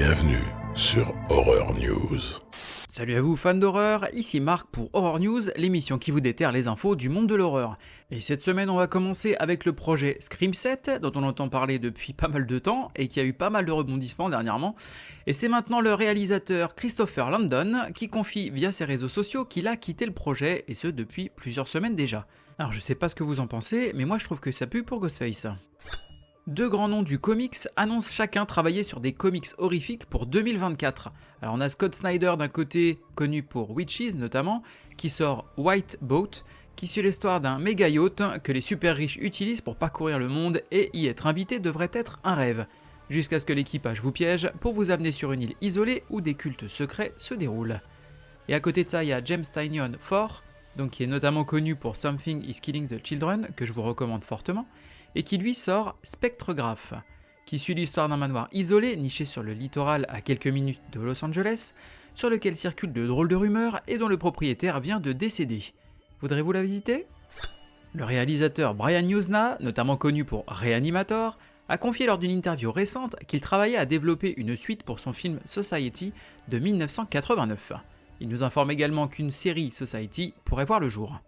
Bienvenue sur Horror News. Salut à vous fans d'horreur, ici Marc pour Horror News, l'émission qui vous déterre les infos du monde de l'horreur. Et cette semaine on va commencer avec le projet Scream 7, dont on entend parler depuis pas mal de temps et qui a eu pas mal de rebondissements dernièrement. Et c'est maintenant le réalisateur Christopher Landon qui confie via ses réseaux sociaux qu'il a quitté le projet, et ce depuis plusieurs semaines déjà. Alors je sais pas ce que vous en pensez, mais moi je trouve que ça pue pour Ghostface. Deux grands noms du comics annoncent chacun travailler sur des comics horrifiques pour 2024. Alors on a Scott Snyder d'un côté, connu pour Witches notamment, qui sort White Boat, qui suit l'histoire d'un méga yacht que les super riches utilisent pour parcourir le monde, et y être invité devrait être un rêve. Jusqu'à ce que l'équipage vous piège pour vous amener sur une île isolée où des cultes secrets se déroulent. Et à côté de ça, il y a James Tynion IV, donc qui est notamment connu pour Something is Killing the Children, que je vous recommande fortement, et qui lui sort Spectrograph, qui suit l'histoire d'un manoir isolé, niché sur le littoral à quelques minutes de Los Angeles, sur lequel circulent de drôles de rumeurs et dont le propriétaire vient de décéder. Voudrez-vous la visiter ? Le réalisateur Brian Yuzna, notamment connu pour Reanimator, a confié lors d'une interview récente qu'il travaillait à développer une suite pour son film Society de 1989. Il nous informe également qu'une série Society pourrait voir le jour.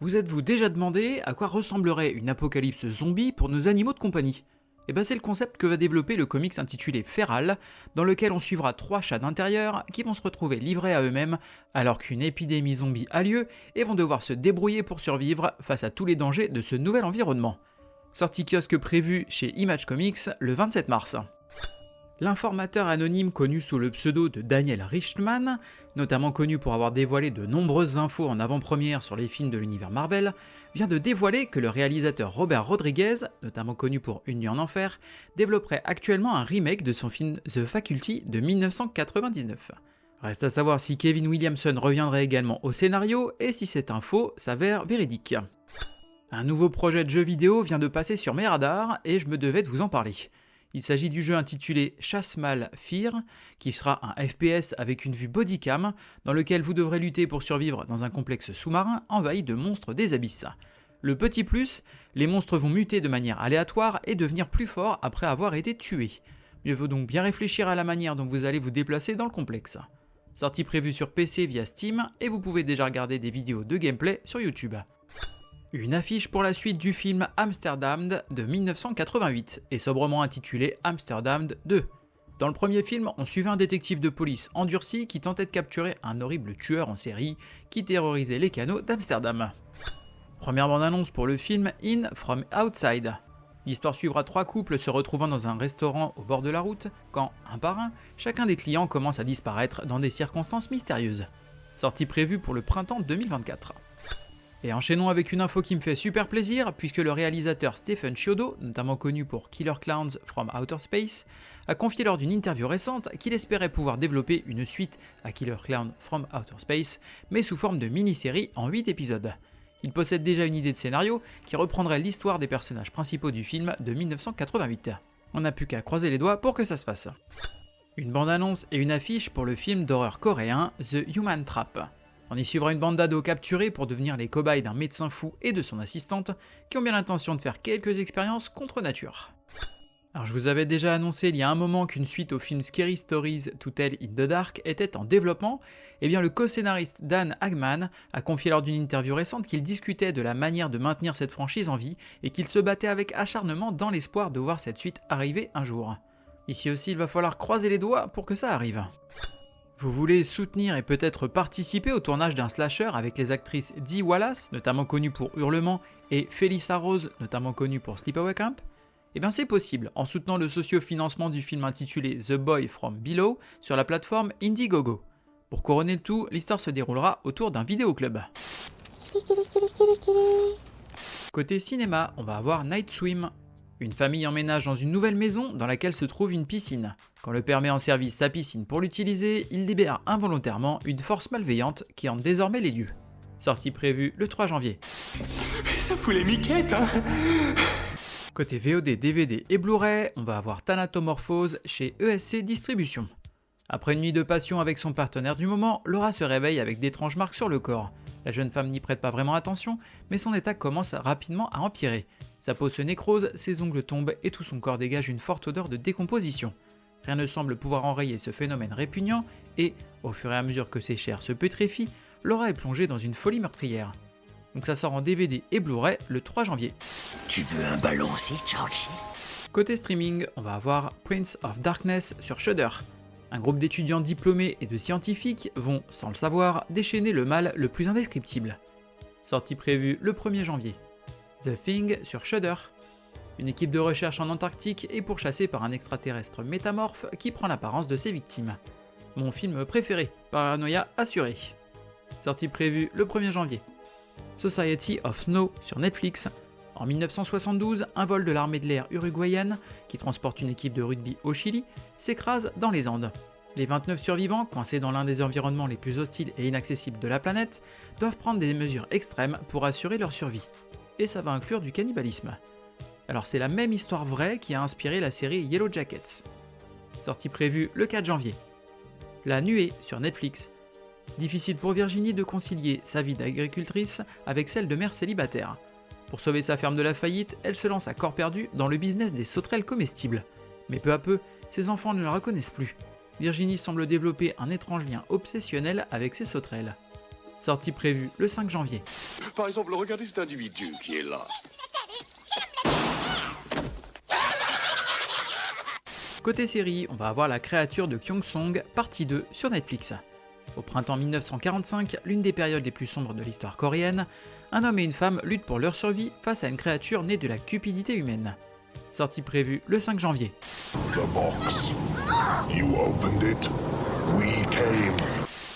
Vous êtes-vous déjà demandé à quoi ressemblerait une apocalypse zombie pour nos animaux de compagnie ? Et ben c'est le concept que va développer le comics intitulé Feral, dans lequel on suivra 3 chats d'intérieur qui vont se retrouver livrés à eux-mêmes alors qu'une épidémie zombie a lieu et vont devoir se débrouiller pour survivre face à tous les dangers de ce nouvel environnement. Sortie kiosque prévue chez Image Comics le 27 mars. L'informateur anonyme connu sous le pseudo de Daniel Richtman, notamment connu pour avoir dévoilé de nombreuses infos en avant-première sur les films de l'univers Marvel, vient de dévoiler que le réalisateur Robert Rodriguez, notamment connu pour Une nuit en enfer, développerait actuellement un remake de son film The Faculty de 1999. Reste à savoir si Kevin Williamson reviendrait également au scénario et si cette info s'avère véridique. Un nouveau projet de jeu vidéo vient de passer sur mes radars et je me devais de vous en parler. Il s'agit du jeu intitulé Chassemal Fear, qui sera un FPS avec une vue bodycam, dans lequel vous devrez lutter pour survivre dans un complexe sous-marin envahi de monstres des abysses. Le petit plus, les monstres vont muter de manière aléatoire et devenir plus forts après avoir été tués. Mieux vaut donc bien réfléchir à la manière dont vous allez vous déplacer dans le complexe. Sortie prévue sur PC via Steam, et vous pouvez déjà regarder des vidéos de gameplay sur YouTube. Une affiche pour la suite du film Amsterdam de 1988, et sobrement intitulé Amsterdam 2. Dans le premier film, on suivait un détective de police endurci qui tentait de capturer un horrible tueur en série qui terrorisait les canaux d'Amsterdam. Première bande-annonce pour le film In From Outside. L'histoire suivra 3 couples se retrouvant dans un restaurant au bord de la route, quand, un par un, chacun des clients commence à disparaître dans des circonstances mystérieuses. Sortie prévue pour le printemps 2024. Et enchaînons avec une info qui me fait super plaisir, puisque le réalisateur Stephen Chiodo, notamment connu pour Killer Clowns from Outer Space, a confié lors d'une interview récente qu'il espérait pouvoir développer une suite à Killer Clowns from Outer Space, mais sous forme de mini-série en 8 épisodes. Il possède déjà une idée de scénario qui reprendrait l'histoire des personnages principaux du film de 1988. On n'a plus qu'à croiser les doigts pour que ça se fasse. Une bande-annonce et une affiche pour le film d'horreur coréen The Human Trap. On y suivra une bande d'ados capturés pour devenir les cobayes d'un médecin fou et de son assistante, qui ont bien l'intention de faire quelques expériences contre nature. Alors je vous avais déjà annoncé il y a un moment qu'une suite au film Scary Stories to Tell in the Dark était en développement, et bien le co-scénariste Dan Hagman a confié lors d'une interview récente qu'il discutait de la manière de maintenir cette franchise en vie, et qu'il se battait avec acharnement dans l'espoir de voir cette suite arriver un jour. Ici aussi il va falloir croiser les doigts pour que ça arrive. Vous voulez soutenir et peut-être participer au tournage d'un slasher avec les actrices Dee Wallace, notamment connue pour Hurlement, et Felissa Rose, notamment connue pour Sleepaway Camp ? Eh bien c'est possible en soutenant le socio-financement du film intitulé The Boy from Below sur la plateforme Indiegogo. Pour couronner le tout, l'histoire se déroulera autour d'un vidéoclub. Côté cinéma, on va avoir Night Swim. Une famille emménage dans une nouvelle maison dans laquelle se trouve une piscine. Quand le père met en service sa piscine pour l'utiliser, il libère involontairement une force malveillante qui hante désormais les lieux. Sortie prévue le 3 janvier. Ça fout les miquettes, hein. Côté VOD, DVD et Blu-ray, on va avoir Thanatomorphose chez ESC Distribution. Après une nuit de passion avec son partenaire du moment, Laura se réveille avec d'étranges marques sur le corps. La jeune femme n'y prête pas vraiment attention, mais son état commence rapidement à empirer. Sa peau se nécrose, ses ongles tombent et tout son corps dégage une forte odeur de décomposition. Rien ne semble pouvoir enrayer ce phénomène répugnant et, au fur et à mesure que ses chairs se putréfient, Laura est plongée dans une folie meurtrière. Donc ça sort en DVD et Blu-ray le 3 janvier. Tu veux un ballon aussi, Georgie? Côté streaming, on va avoir Prince of Darkness sur Shudder. Un groupe d'étudiants diplômés et de scientifiques vont, sans le savoir, déchaîner le mal le plus indescriptible. Sortie prévue le 1er janvier. The Thing sur Shudder. Une équipe de recherche en Antarctique est pourchassée par un extraterrestre métamorphe qui prend l'apparence de ses victimes. Mon film préféré, paranoïa assurée. Sortie prévue le 1er janvier. Society of Snow sur Netflix. En 1972, un vol de l'armée de l'air uruguayenne, qui transporte une équipe de rugby au Chili, s'écrase dans les Andes. Les 29 survivants, coincés dans l'un des environnements les plus hostiles et inaccessibles de la planète, doivent prendre des mesures extrêmes pour assurer leur survie. Et ça va inclure du cannibalisme. Alors c'est la même histoire vraie qui a inspiré la série Yellow Jackets. Sortie prévue le 4 janvier. La nuée sur Netflix. Difficile pour Virginie de concilier sa vie d'agricultrice avec celle de mère célibataire. Pour sauver sa ferme de la faillite, elle se lance à corps perdu dans le business des sauterelles comestibles. Mais peu à peu, ses enfants ne la reconnaissent plus. Virginie semble développer un étrange lien obsessionnel avec ses sauterelles. Sortie prévue le 5 janvier. Par exemple, regardez cet individu qui est là. Côté série, on va avoir La créature de Kyong-song, partie 2 sur Netflix. Au printemps 1945, l'une des périodes les plus sombres de l'histoire coréenne, un homme et une femme luttent pour leur survie face à une créature née de la cupidité humaine. Sortie prévue le 5 janvier. The box. You opened it. We came.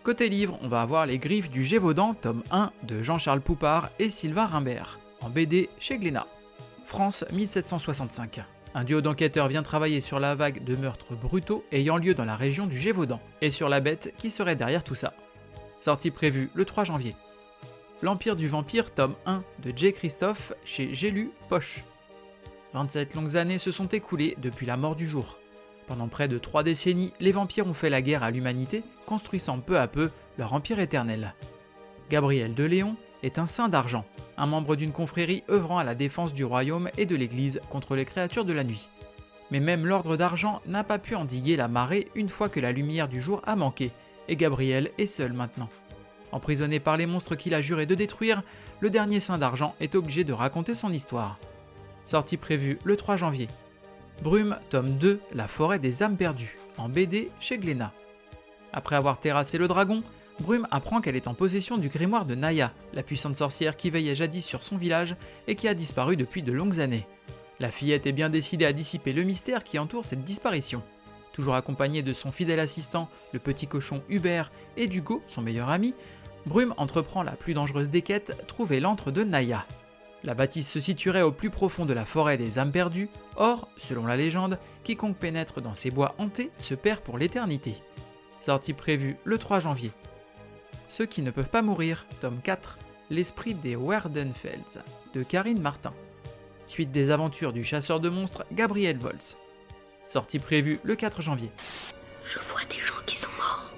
Côté livre, on va avoir Les Griffes du Gévaudan, tome 1 de Jean-Charles Poupart et Sylvain Rimbert, en BD chez Glénat. France 1765. Un duo d'enquêteurs vient travailler sur la vague de meurtres brutaux ayant lieu dans la région du Gévaudan, et sur la bête qui serait derrière tout ça. Sortie prévue le 3 janvier. L'Empire du Vampire, tome 1 de J. Christophe chez J'ai lu Poche. 27 longues années se sont écoulées depuis la mort du jour. Pendant près de 3 décennies, les vampires ont fait la guerre à l'humanité, construisant peu à peu leur empire éternel. Gabriel de Léon est un saint d'argent, un membre d'une confrérie œuvrant à la défense du royaume et de l'église contre les créatures de la nuit. Mais même l'ordre d'argent n'a pas pu endiguer la marée une fois que la lumière du jour a manqué, et Gabriel est seul maintenant. Emprisonné par les monstres qu'il a juré de détruire, le dernier saint d'argent est obligé de raconter son histoire. Sortie prévue le 3 janvier. Brume, tome 2, La forêt des âmes perdues, en BD chez Glénat. Après avoir terrassé le dragon, Brume apprend qu'elle est en possession du grimoire de Naya, la puissante sorcière qui veillait jadis sur son village et qui a disparu depuis de longues années. La fillette est bien décidée à dissiper le mystère qui entoure cette disparition. Toujours accompagnée de son fidèle assistant, le petit cochon Hubert, et d'Hugo, son meilleur ami, Brume entreprend la plus dangereuse des quêtes, trouver l'antre de Naya. La bâtisse se situerait au plus profond de la forêt des âmes perdues, or, selon la légende, quiconque pénètre dans ces bois hantés se perd pour l'éternité. Sortie prévue le 3 janvier. Ceux qui ne peuvent pas mourir, tome 4, L'esprit des Werdenfels, de Karine Martin. Suite des aventures du chasseur de monstres Gabriel Volz. Sortie prévue le 4 janvier. Je vois des gens qui sont morts.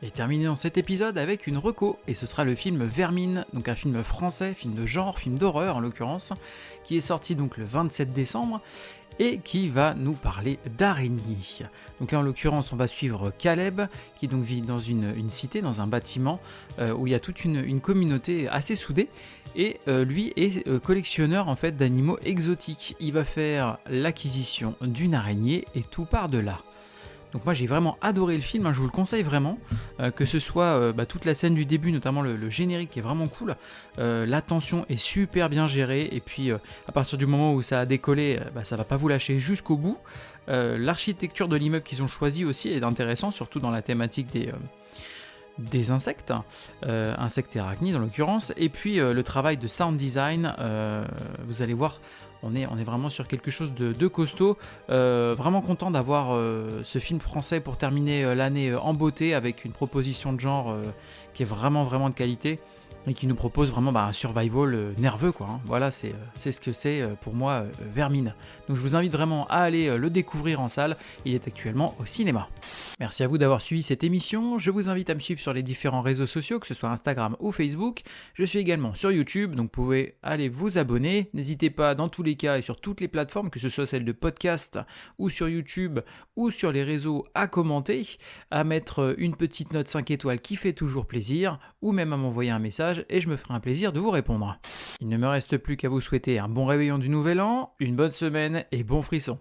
Et terminons cet épisode avec une reco, et ce sera le film Vermine, donc un film français, film de genre, film d'horreur en l'occurrence, qui est sorti donc le 27 décembre, et qui va nous parler d'araignées. Donc là en l'occurrence on va suivre Caleb, qui donc vit dans une cité, dans un bâtiment, où il y a toute une communauté assez soudée, et lui est collectionneur en fait d'animaux exotiques. Il va faire l'acquisition d'une araignée, et tout part de là. Donc moi j'ai vraiment adoré le film, je vous le conseille vraiment, que ce soit toute la scène du début, notamment le générique est vraiment cool, la tension est super bien gérée, et puis à partir du moment où ça a décollé, ça va pas vous lâcher jusqu'au bout. L'architecture de l'immeuble qu'ils ont choisi aussi est intéressant, surtout dans la thématique des insectes, insectes et arachnides en l'occurrence, et puis le travail de sound design, vous allez voir, on est vraiment sur quelque chose de costaud, vraiment content d'avoir ce film français pour terminer l'année en beauté, avec une proposition de genre qui est vraiment de qualité. et qui nous propose vraiment un survival nerveux, quoi. Hein. Voilà, c'est ce que c'est pour moi Vermine. Donc je vous invite vraiment à aller le découvrir en salle, il est actuellement au cinéma. Merci à vous d'avoir suivi cette émission, je vous invite à me suivre sur les différents réseaux sociaux, que ce soit Instagram ou Facebook. Je suis également sur YouTube, donc vous pouvez aller vous abonner. N'hésitez pas dans tous les cas et sur toutes les plateformes, que ce soit celle de podcast ou sur YouTube ou sur les réseaux, à commenter, à mettre une petite note 5 étoiles qui fait toujours plaisir, ou même à m'envoyer un message et je me ferai un plaisir de vous répondre. Il ne me reste plus qu'à vous souhaiter un bon réveillon du nouvel an, une bonne semaine et bon frisson.